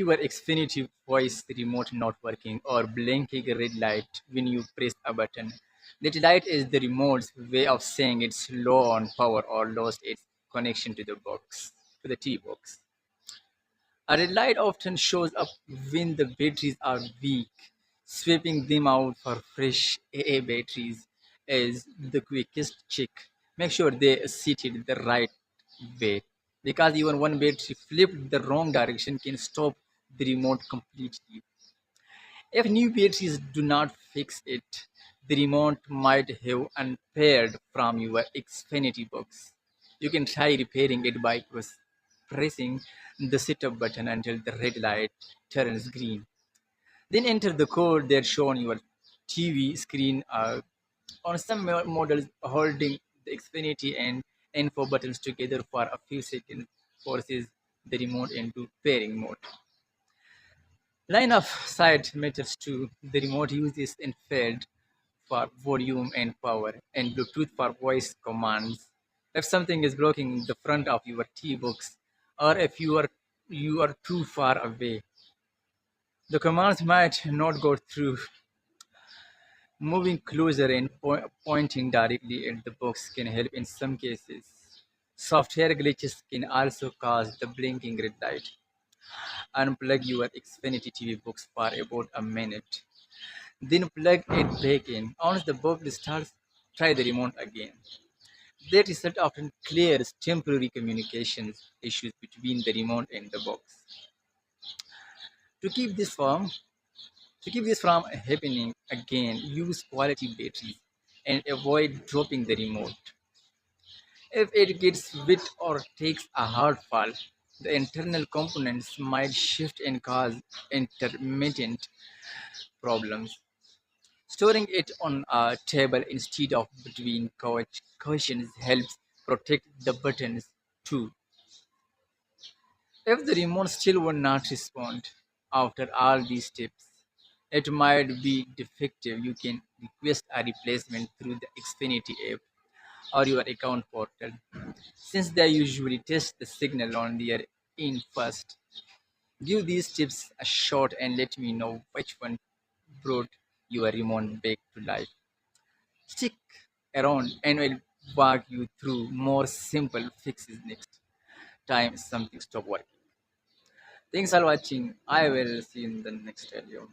Your Xfinity Voice Remote not working or blinking a red light when you press a button. That light is the remote's way of saying it's low on power or lost its connection to the box, to the T box. A red light often shows up when the batteries are weak. Swapping them out for fresh AA batteries is the quickest check. Make sure they are seated the right way because even one battery flipped the wrong direction can stop the remote completely. If new batteries do not fix it, the remote might have unpaired from your Xfinity box. You can try repairing it by pressing the setup button until the red light turns green. Then enter the code that's shown on your TV screen. On some models, holding the Xfinity and info buttons together for a few seconds forces the remote into pairing mode. Line of sight matters too. The remote uses infrared for volume and power, and Bluetooth for voice commands. If something is blocking the front of your T box, or if you are too far away, the commands might not go through. Moving closer and pointing directly at the box can help in some cases. Software glitches can also cause the blinking red light. Unplug your Xfinity TV box for about a minute. Then plug it back in. Once the box starts, try the remote again. That result often clears temporary communications issues between the remote and the box. To keep this from happening again, use quality batteries and avoid dropping the remote. If it gets wet or takes a hard fall, the internal components might shift and cause intermittent problems. Storing it on a table instead of between cushions helps protect the buttons too. If the remote still will not respond after all these steps, it might be defective. You can request a replacement through the Xfinity app or your account portal, since they usually test the signal on their end first. Give these tips a shot and let me know which one brought your remote back to life. Stick around and we'll walk you through more simple fixes next time something stop working. Thanks for watching. I will see you in the next video.